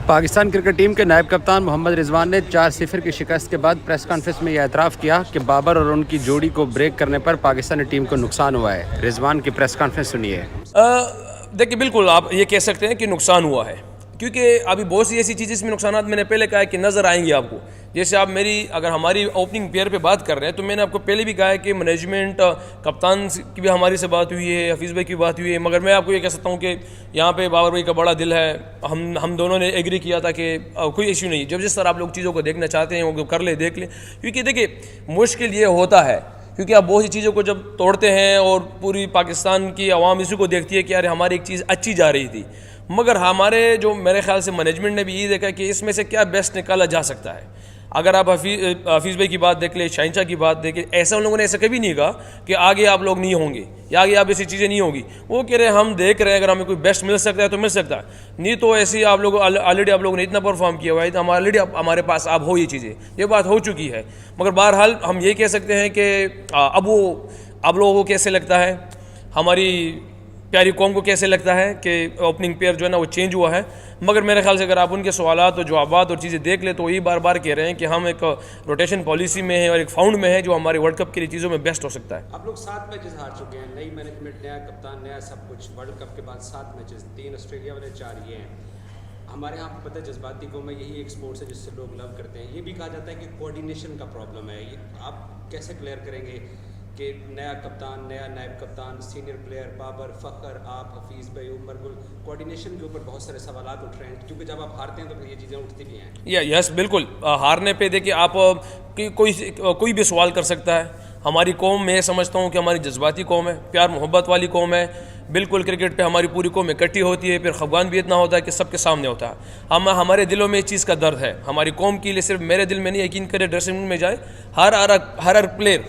Pakistan cricket team के नायब कप्तान मोहम्मद रिजवान ने 4-0 की शिकस्त के बाद प्रेस कॉन्फ्रेंस में यह एतराफ़ किया कि बाबर और उनकी जोड़ी को ब्रेक करने पर पाकिस्तानी टीम को नुकसान हुआ है। रिजवान की प्रेस कॉन्फ्रेंस सुनिए। देखिए, बिल्कुल आप ये कह सकते हैं कि नुकसान हुआ है, क्योंकि अभी बहुत सी ऐसी चीज़ें इसमें नुकसानात मैंने पहले कहा है कि नज़र आएंगी आपको। जैसे आप अगर हमारी ओपनिंग पेयर पे बात कर रहे हैं तो मैंने आपको पहले भी कहा है कि मैनेजमेंट, कप्तान की भी हमारी से बात हुई है, हफीज़ भाई की बात हुई है, मगर मैं आपको ये कह सकता हूँ कि यहाँ पे बाबर भाई का बड़ा दिल है। हम दोनों ने एग्री किया था कि कोई इश्यू नहीं, जब जिस तरह आप लोग चीज़ों को देखना चाहते हैं वो कर ले, देख लें। क्योंकि देखिए, मुश्किल ये होता है क्योंकि आप बहुत सी चीज़ों को जब तोड़ते हैं और पूरी पाकिस्तान की आवाम इसी को देखती है कि यार हमारी एक चीज़ अच्छी जा रही थी, मगर हमारे जो मेरे ख्याल से मैनेजमेंट ने भी ये देखा कि इसमें से क्या बेस्ट निकाला जा सकता है। अगर आप हफीज़ भाई की बात देख लें, शहनशाह की बात देखें, ऐसा उन लोगों ने ऐसा कभी नहीं कहा कि आगे आप लोग नहीं होंगे या आगे आप ऐसी चीज़ें नहीं होगी। वो कह रहे हैं हम देख रहे हैं, अगर हमें कोई बेस्ट मिल सकता है तो मिल सकता है, नहीं तो ऐसी आप लोग ऑलरेडी आप लोगों ने इतना परफॉर्म किया हुआ है तो ऑलरेडी हमारे पास आप हो, ये चीज़ें, ये बात हो चुकी है। मगर बहरहाल हम ये कह सकते हैं कि अब लोगों को कैसे लगता है, हमारी प्यारी कौम को कैसे लगता है कि ओपनिंग पेयर जो है ना वो चेंज हुआ है। मगर मेरे ख्याल से अगर आप उनके सवालात और जवाबात और चीज़ें देख ले तो वही बार बार कह रहे हैं कि हम एक रोटेशन पॉलिसी में है और एक फाउंड में है जो हमारे वर्ल्ड कप के लिए चीज़ों में बेस्ट हो सकता है। आप लोग 7 मैचेस हार चुके हैं, नई मैनेजमेंट, नया कप्तान, नया सब कुछ। वर्ल्ड कप के बाद 7 मैचेस, 3 ऑस्ट्रेलिया वाले, 4 ये हैं। हमारे यहाँ पर पता है जज्बाती कौम है, यही एक स्पोर्ट्स है जिससे लोग लव करते हैं। ये भी कहा जाता है कि कोऑर्डिनेशन का प्रॉब्लम है, ये आप कैसे क्लियर करेंगे कि नया कप्तान, नया नायब कप्तान, सीनियर प्लेयर बाबर, फ़खर, आप, हफीज़ भाई, उमर गुल, कोऑर्डिनेशन के ऊपर बहुत सारे सवालात उठ रहे हैं, क्योंकि जब आप हारते हैं तो फिर ये चीज़ें उठती भी हैं। यस, बिल्कुल। हारने पे देखिए आप कोई भी सवाल कर सकता है। हमारी कौम, मैं समझता हूँ कि हमारी जज्बाती कौम है, प्यार मोहब्बत वाली कौम है। बिल्कुल क्रिकेट पे हमारी पूरी कौम इकट्ठी होती है, फिर खफगान भी इतना होता है कि सबके सामने होता है। हमारे दिलों में इस चीज़ का दर्द है, हमारी कौम के लिए। सिर्फ मेरे दिल में नहीं, यकीन करें ड्रेसिंग रूम में जाए, हर प्लेयर,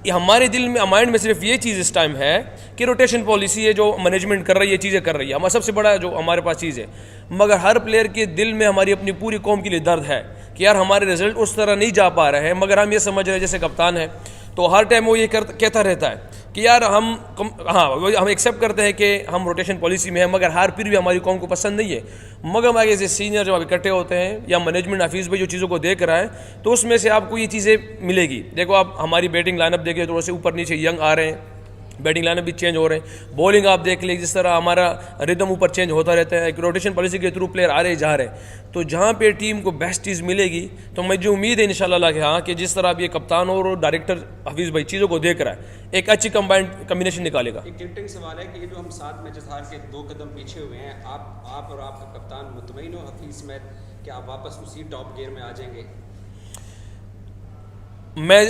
हमारे दिल में, माइंड में सिर्फ ये चीज़ इस टाइम है कि रोटेशन पॉलिसी है जो मैनेजमेंट कर रही है, चीज़ें कर रही है, हमारा सबसे बड़ा जो हमारे पास चीज़ है। मगर हर प्लेयर के दिल में हमारी अपनी पूरी कौम के लिए दर्द है कि यार हमारे रिजल्ट उस तरह नहीं जा पा रहे हैं। मगर हम ये समझ रहे हैं, जैसे कप्तान है तो हर टाइम वो ये कहता रहता है कि यार हम एक्सेप्ट करते हैं कि हम रोटेशन पॉलिसी में है, मगर हार फिर भी हमारी कौम को पसंद नहीं है। मगर आगे से सीनियर जब आप इकट्ठे होते हैं या मैनेजमेंट, हफीज़ भाई जो चीज़ों को देख रहा है, तो उसमें से आपको ये चीज़ें मिलेगी। देखो, आप हमारी बैटिंग लाइनअप देखिए, थोड़े से ऊपर नीचे यंग आ रहे हैं, बैटिंग लाइनअप भी चेंज हो रहे हैं। बॉलिंग आप देख लें, जिस तरह हमारा रिदम ऊपर चेंज होता रहता है, एक रोटेशन पॉलिसी के थ्रू प्लेयर आ रहे जा रहे हैं। तो जहाँ पे टीम को बेस्ट चीज़ मिलेगी, तो मुझे उम्मीद है इंशाल्लाह कि हाँ, कि जिस तरह अब ये कप्तान और डायरेक्टर हफीज़ भाई चीज़ों को देख रहा है, एक अच्छी कम्बिनेशन निकालेगा। एक क्रिकेटिंग सवाल है कि ये जो हम 7 मैचेस हार के 2 कदम पीछे हुए हैं, आप और आपका कप्तान मुतमईन हो हफीज़ में कि आप वापस उसी टॉप गियर में आ जाएंगे?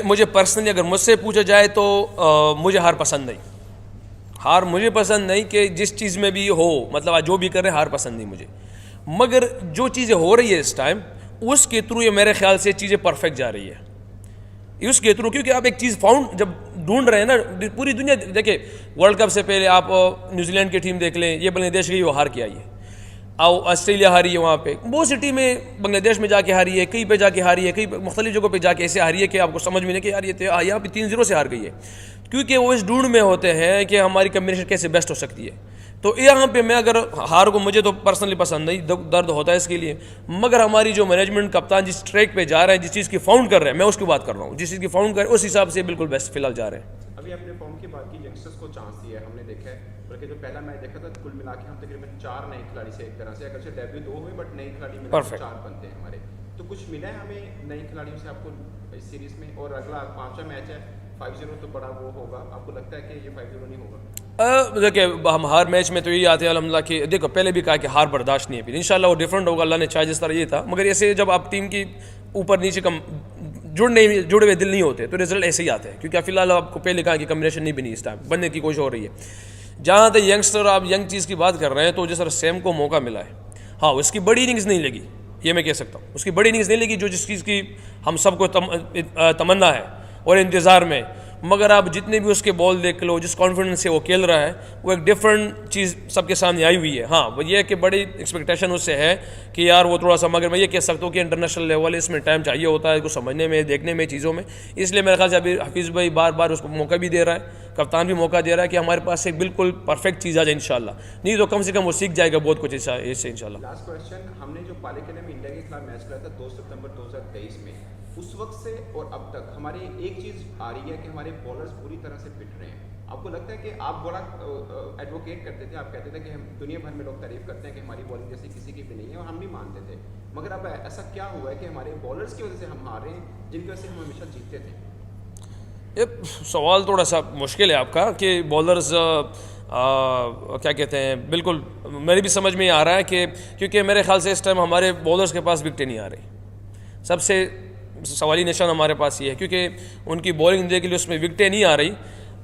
मुझे पर्सनली अगर मुझसे पूछा जाए तो मुझे हार पसंद नहीं। हार मुझे पसंद नहीं कि जिस चीज़ में भी हो, मतलब आज जो भी कर रहे हैं, हार पसंद नहीं मुझे। मगर जो चीज़ें हो रही है इस टाइम, उसके थ्रू ये मेरे ख्याल से चीज़ें परफेक्ट जा रही है उसके थ्रू। क्योंकि आप एक चीज़ फाउंड जब ढूंढ रहे हैं ना, पूरी दुनिया देखिए, वर्ल्ड कप से पहले आप न्यूजीलैंड की टीम देख लें, ये बांग्लादेश गई, वो हार के आई है। ऑस्ट्रेलिया हारी है, वहाँ पे बहुत सी टीमें बांग्लादेश में जाके हारी है, कहीं पे जाके हारी है, कई मुख्तलिफ जगहों पे जाके ऐसे हारी है कि आपको समझ में नहीं कि यार ये यहाँ पे 3-0 से हार गई है। क्योंकि वो इस ढूंढ में होते हैं कि हमारी कम्बिनेशन कैसे बेस्ट हो सकती है। तो यहाँ पे मैं अगर हार को, मुझे तो पर्सनली पसंद नहीं, दर्द होता है इसके लिए। मगर हमारी जो मैनेजमेंट, कप्तान जिस ट्रैक पे जा रहे हैं, जिस चीज़ की फाउंड कर रहे हैं, मैं उसकी बात कर रहा हूँ, जिस चीज़ की फाउंड कर रहे हैं उस हिसाब से बिल्कुल बेस्ट फिलहाल जा रहे हैं। अभी अपने फॉर्म की बात की, यंगस्टर्स को चांस दिया है, हमने देखा है। बल्कि जो पहला मैच देखा था, कुल मिला के हम तकरीबन 4 नए खिलाड़ी से, एक तरह से अगर से डेब्यू 2 हुए, बट नए खिलाड़ी में 4 बनते हैं हमारे। तो कुछ मिला है हमें नए खिलाड़ियों से आपको इस सीरीज में? और अगला 5वां मैच है, 5-0 तो बड़ा वो होगा, आपको लगता है कि ये 5-0 नहीं होगा? देखिए, हम हर मैच में तो यही आते हैं अल्हम्दुलिल्लाह कि देखो, पहले भी कहा कि हार बर्दाश्त नहीं है, फिर इंशाल्लाह वो डिफरेंट होगा, अल्लाह ने चाहे जिस तरह ये था। मगर ऐसे जब आप टीम की ऊपर नीचे कम जुड़े हुए दिल नहीं होते तो रिजल्ट ऐसे ही आते हैं। क्योंकि फिलहाल आपको पहले कहा कि कम्बिनेशन नहीं बनी, इस टाइम बनने की कोशिश हो रही है। जहाँ तक यंगस्टर, आप यंग चीज़ की बात कर रहे हैं, तो जिस तरह सैम को मौका मिला है, हाँ, उसकी बड़ी इनिंग्स नहीं लगी, ये मैं कह सकता हूँ। उसकी बड़ी इनिंग्स नहीं लगी जो जिस चीज़ की हम सबको तमन्ना है और इंतज़ार में, मगर आप जितने भी उसके बॉल देख लो, जिस कॉन्फिडेंस से वो खेल रहा है, वो एक डिफरेंट चीज़ सबके सामने आई हुई है। हाँ, वो ये है कि बड़ी एक्सपेक्टेशन उससे है कि यार वो थोड़ा सा, मगर मैं ये कह सकता हूँ कि इंटरनेशनल लेवल इसमें टाइम चाहिए होता है, कुछ समझने में, देखने में, चीज़ों में। इसलिए मेरे ख्याल से अभी हफीज़ भाई बार बार उसको मौका भी दे रहा है, कप्तान भी मौका दे रहा है कि हमारे पास एक बिल्कुल परफेक्ट चीज़ आ जाए इंशाल्लाह, नहीं तो कम से कम वो सीख जाएगा बहुत कुछ इससे इंशाल्लाह। लास्ट क्वेश्चन, हमने जो पालेकेले में इंडिया के खिलाफ मैच खेला था 2 सितंबर 2023 में, उस वक्त से और अब तक हमारी एक चीज़ आ रही है कि हमारे बॉलर्स पूरी तरह से फिट रहे हैं। आपको लगता है कि आप बड़ा एडवोकेट करते थे, आप कहते थे कि हम दुनिया भर में लोग तारीफ करते हैं कि हमारी बॉलिंग जैसी किसी की भी नहीं है, और हम भी मानते थे, मगर अब ऐसा क्या हुआ है कि हमारे बॉलर्स की वजह से हम हार रहे हैं, जिनकी वजह से हम हमेशा जीतते थे? ये सवाल थोड़ा सा मुश्किल है आपका कि बॉलर्स क्या कहते हैं, बिल्कुल मेरी भी समझ में आ रहा है कि क्योंकि मेरे ख्याल से इस टाइम हमारे बॉलर्स के पास विकटें नहीं आ रही। सबसे सवाली निशान हमारे पास ये है क्योंकि उनकी बॉलिंग देख के लिए उसमें विकटें नहीं आ रही।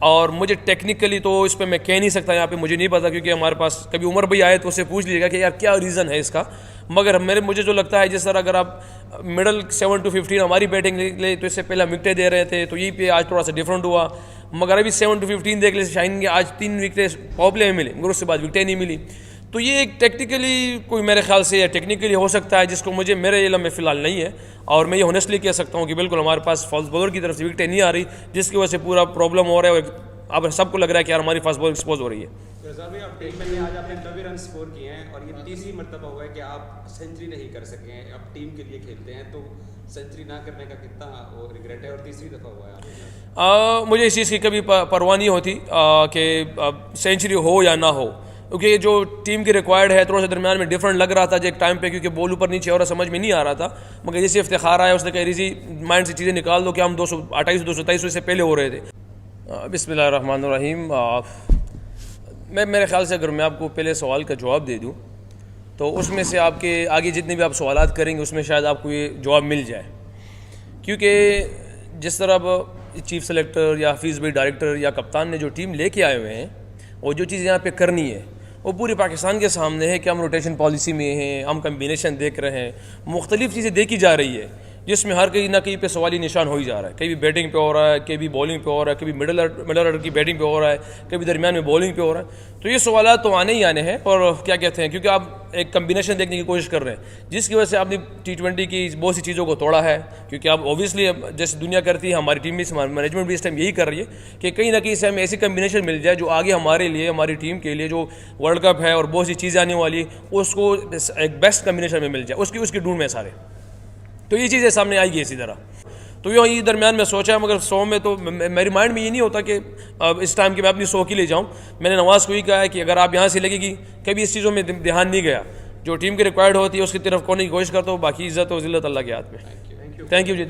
और मुझे टेक्निकली तो इस पर मैं कह नहीं सकता, यहाँ पे मुझे नहीं पता, क्योंकि हमारे पास कभी उमर भाई आए तो उससे पूछ लीजिएगा कि यार क्या रीज़न है इसका। मगर मुझे जो लगता है, जिस तरह अगर आप मिडल 7 to 15 हमारी बैटिंग ले तो इससे पहले हम विकटें दे रहे थे, तो यहीं पे आज थोड़ा सा डिफरेंट हुआ। मगर अभी 7 to 15 देख ले शाइन के आज 3 विकटें पावर प्ले में मिले, मगर उसके बाद विकटें नहीं मिली। तो ये एक टेक्निकली कोई मेरे ख्याल से या टेक्निकली हो सकता है, जिसको मुझे मेरे इल्म में फ़िलहाल नहीं है। और मैं ये ऑनेस्टली कह सकता हूँ कि बिल्कुल हमारे पास फास्ट बॉलर की तरफ से विकटें नहीं आ रही, जिसकी वजह से पूरा प्रॉब्लम हो रहा है। और अब सबको लग रहा है कि यार हमारी फास्ट बॉल एक्सपोज हो रही है। रज़ा भाई, आप टीम में आज आपने 90 रन स्कोर किए हैं और ये तीसरी मरतबा हुआ है कि आप सेंचुरी नहीं कर सके हैं। अब टीम के लिए खेलते हैं तो सेंचुरी ना करने का कितना वो रिग्रेट है, और तीसरी दफ़ा हुआ है मुझे इस चीज़ की कभी परवाह नहीं होती कि सेंचुरी हो या ना हो, क्योंकि जो टीम की रिक्वायर्ड है थोड़ा सा दरमियान में डिफरेंट लग रहा था जो एक टाइम पे, क्योंकि बॉल ऊपर नीचे और समझ में नहीं आ रहा था। मगर जैसे इफ्तिखार आया उसने कहा रिजी माइंड से चीज़ें निकाल दो कि हम 228 223 से पहले हो रहे थे। बिस्मिल्लाहिर्रहमानिर्रहीम। मैं मेरे ख्याल से अगर मैं आपको पहले सवाल का जवाब दे दूं तो उसमें से आपके आगे जितने भी आप सवालात करेंगे उसमें शायद आपको ये जवाब मिल जाए, क्योंकि जिस तरह अब चीफ सेलेक्टर या हफीज़ भाई डायरेक्टर या कप्तान ने जो टीम लेके आए हुए हैं और जो चीज़ यहाँ पे करनी है वो पूरी पाकिस्तान के सामने है कि हम रोटेशन पॉलिसी में हैं, हम कम्बिनेशन देख रहे हैं, मुख्तलिफ़ चीज़ें देखी जा रही है, जिसमें हर कहीं ना कहीं पे सवाली निशान हो ही जा रहा है। कभी बैटिंग पे हो रहा है, कभी बॉलिंग पे हो रहा है, कभी मिडल ऑर्डर की बैटिंग पे हो रहा है, कभी दरमियान में बॉलिंग पे हो रहा है। तो ये सवाल तो आने ही आने हैं। और क्या कहते हैं, क्योंकि आप एक कम्बिनेशन देखने की कोशिश कर रहे हैं, जिसकी वजह से आपने T20 की बहुत सी चीज़ों को तोड़ा है। क्योंकि आप ऑब्वियसली जैसे दुनिया करती है, हमारी टीम भी, हमारी मैनेजमेंट भी इस टाइम यही कर रही है कि कहीं ना कहीं से हमें ऐसी कम्बिनेशन मिल जाए जो आगे हमारे लिए, हमारी टीम के लिए जो वर्ल्ड कप है और बहुत सी चीज़ें आने वाली है, उसको एक बेस्ट कम्बिनेशन में मिल जाए, उसकी ढूंढ में सारे। तो ये चीज़ें सामने आएगी इसी तरह। तो ये दरमियान में सोचा, मगर 100 में तो मेरे माइंड में ये नहीं होता कि इस टाइम की मैं अपनी 100 की ले जाऊँ। मैंने नवाज़ को ही कहा है कि अगर आप यहाँ से लगेगी, कभी इस चीज़ों में ध्यान नहीं गया, जो टीम की रिक्वायर्ड होती है उसकी तरफ कोने की कोशिश करता हूँ, बाकी इज़्ज़त और ज़िल्लत अल्लाह के हाथ में। Thank you ji.